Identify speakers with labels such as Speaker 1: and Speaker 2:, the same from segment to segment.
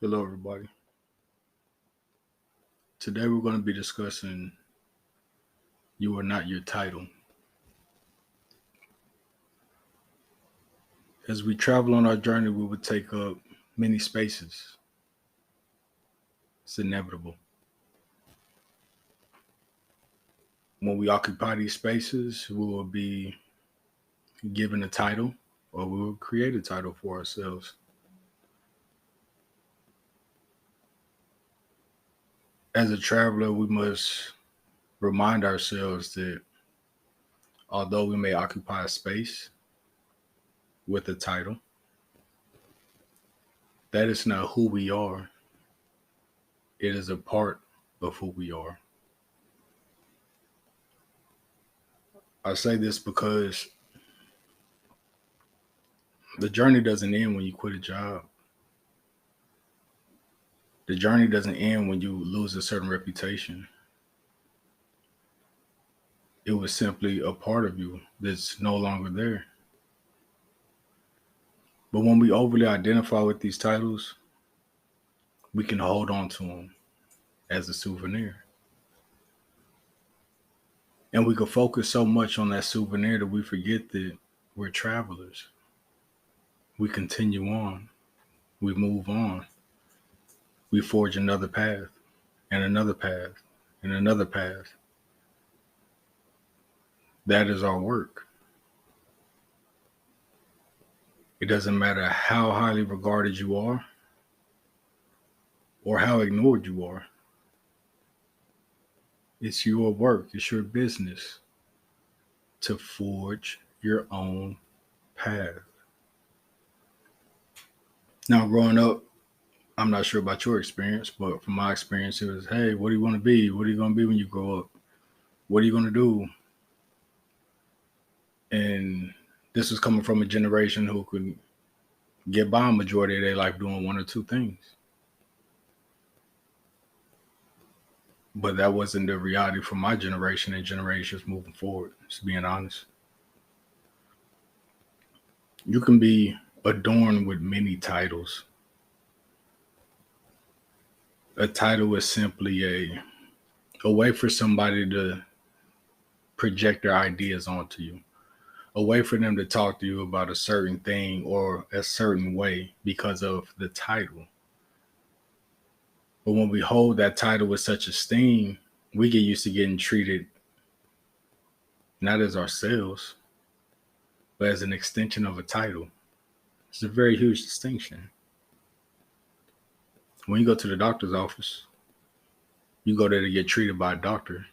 Speaker 1: Hello, everybody. Today we're going to be discussing You Are Not Your Title. As we travel on our journey, we will take up many spaces. It's inevitable. When we occupy these spaces, we will be given a title or we will create a title for ourselves. As a traveler, we must remind ourselves that although we may occupy a space with a title, that is not who we are. It is a part of who we are. I say this because the journey doesn't end when you quit a job. The journey doesn't end when you lose a certain reputation. It was simply a part of you that's no longer there. But when we overly identify with these titles, we can hold on to them as a souvenir. And we can focus so much on that souvenir that we forget that we're travelers. We continue on, we move on, we forge another path and another path and another path. That is our work. It doesn't matter how highly regarded you are or how ignored you are. It's your work, it's your business to forge your own path. Now, growing up, I'm not sure about your experience, but from my experience, it was, hey, what do you want to be? What are you going to be when you grow up? What are you going to do? And this was coming from a generation who could get by a majority of their life doing one or two things. But that wasn't the reality for my generation and generations moving forward, just being honest. You can be adorned with many titles. A title is simply a way for somebody to project their ideas onto you, a way for them to talk to you about a certain thing or a certain way because of the title. But when we hold that title with such esteem, we get used to getting treated not as ourselves, but as an extension of a title. It's a very huge distinction. When you go to the doctor's office, you go there to get treated by a doctor.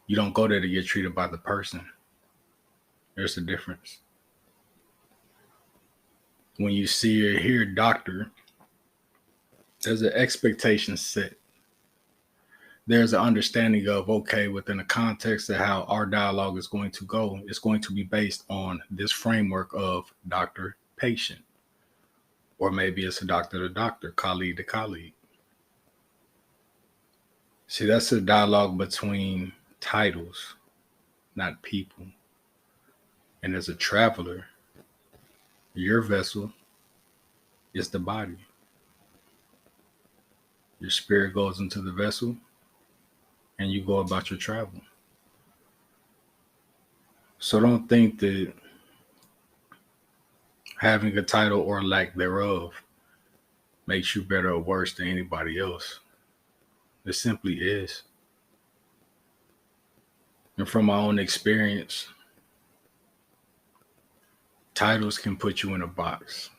Speaker 1: You don't go there to get treated by the person. There's a difference. When you see or hear doctor, there's an expectation set. There's an understanding of, okay, within the context of how our dialogue is going to go, it's going to be based on this framework of doctor patient. Or maybe it's a doctor to doctor, colleague to colleague. See, that's a dialogue between titles, not people. And as a traveler, your vessel is the body. Your spirit goes into the vessel and you go about your travel. So don't think that having a title or lack thereof makes you better or worse than anybody else. It simply is. And from my own experience, titles can put you in a box.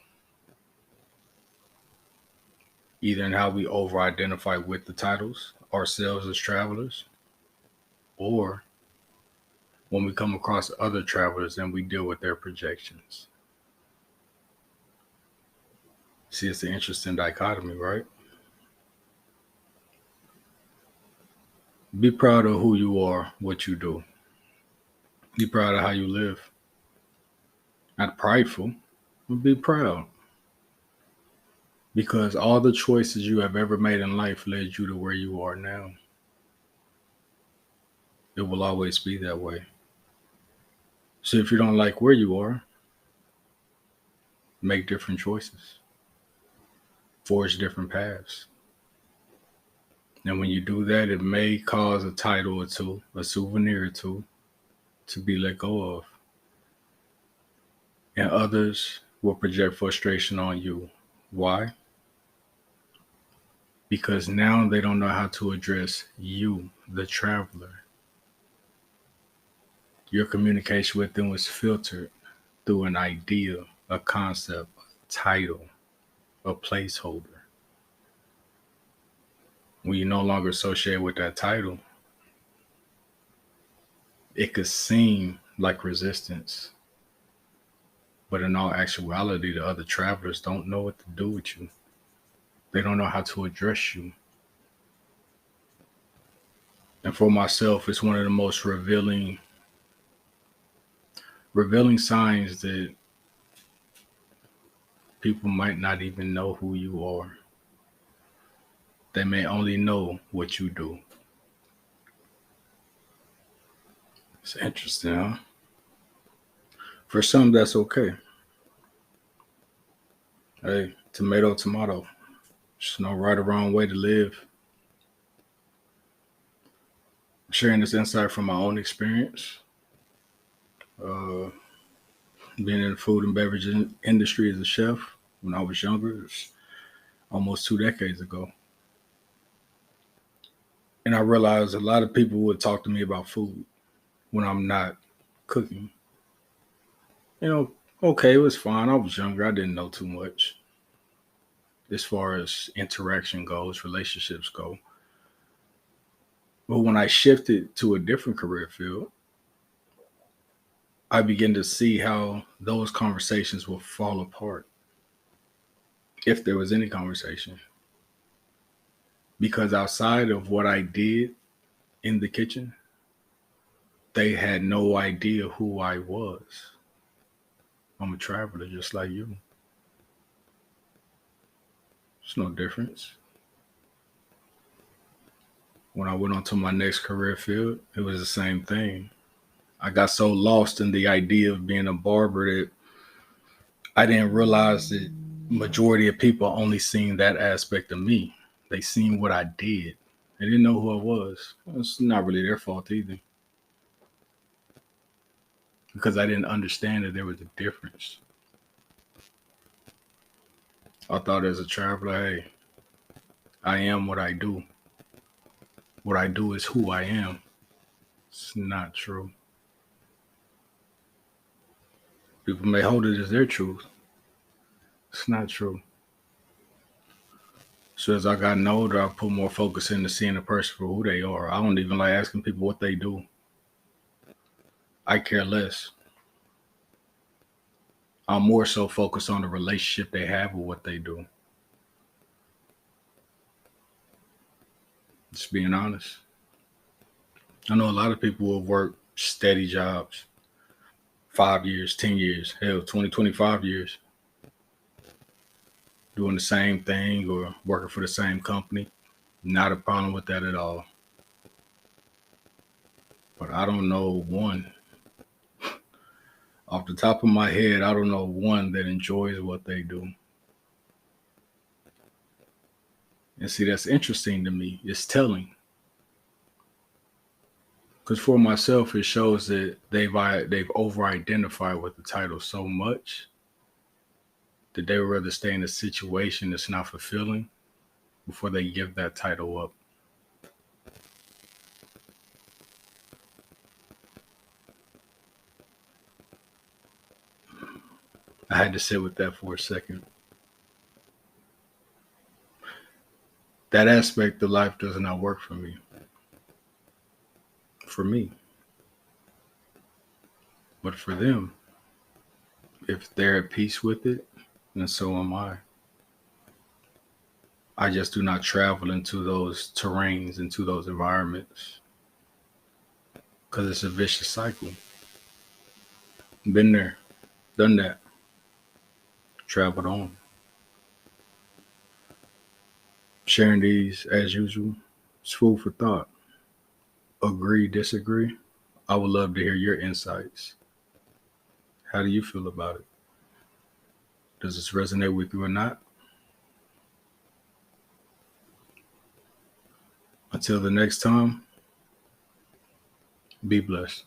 Speaker 1: Either in how we over identify with the titles, ourselves as travelers, or when we come across other travelers and we deal with their projections. See, it's an interesting dichotomy, right? Be proud of who you are, what you do. Be proud of how you live. Not prideful, but be proud. Because all the choices you have ever made in life led you to where you are now. It will always be that way. So if you don't like where you are, make different choices. forge different paths. And when you do that, it may cause a title or two, a souvenir or two, to be let go of. And others will project frustration on you. Why? Because now they don't know how to address you, the traveler. Your communication with them was filtered through an idea, a concept, a title, a placeholder. When you no longer associate with that title, it could seem like resistance. But in all actuality, the other travelers don't know what to do with you. They don't know how to address you. And for myself, it's one of the most revealing signs that people might not even know who you are. They may only know what you do. It's interesting, huh? For some, that's okay. Hey, tomato, tomato. There's no right or wrong way to live. Sharing this insight from my own experience. Being in the food and beverage industry as a chef when I was younger, it's almost 2 decades ago. And I realized a lot of people would talk to me about food when I'm not cooking. You know, okay, it was fine. I was younger. I didn't know too much as far as interaction goes, relationships go. But when I shifted to a different career field, I began to see how those conversations will fall apart if there was any conversation. Because outside of what I did in the kitchen, they had no idea who I was. I'm a traveler just like you. It's no difference. When I went on to my next career field, it was the same thing. I got so lost in the idea of being a barber that I didn't realize that majority of people only seen that aspect of me. They seen what I did. They didn't know who I was. It's not really their fault either. Because I didn't understand that there was a difference. I thought as a traveler, hey, I am what I do. What I do is who I am. It's not true. People may hold it as their truth. It's not true. So as I got older, I put more focus into seeing a person for who they are. I don't even like asking people what they do. I care less. I'm more so focused on the relationship they have with what they do. Just being honest. I know a lot of people will work steady jobs, 5 years, 10 years, hell, 20, 25 years, doing the same thing or working for the same company. Not a problem with that at all. But I don't know one. Off the top of my head, I don't know one that enjoys what they do. And see, that's interesting to me. It's telling. Because for myself, it shows that they've over-identified with the title so much that they would rather stay in a situation that's not fulfilling before they give that title up. I had to sit with that for a second. That aspect of life does not work for me. For me. But for them, if they're at peace with it, then so am I. I just do not travel into those terrains, into those environments, because it's a vicious cycle. Been there, done that, traveled on. Sharing these, as usual, it's food for thought. Agree, disagree? I would love to hear your insights. How do you feel about it? Does this resonate with you or not? Until the next time, be blessed.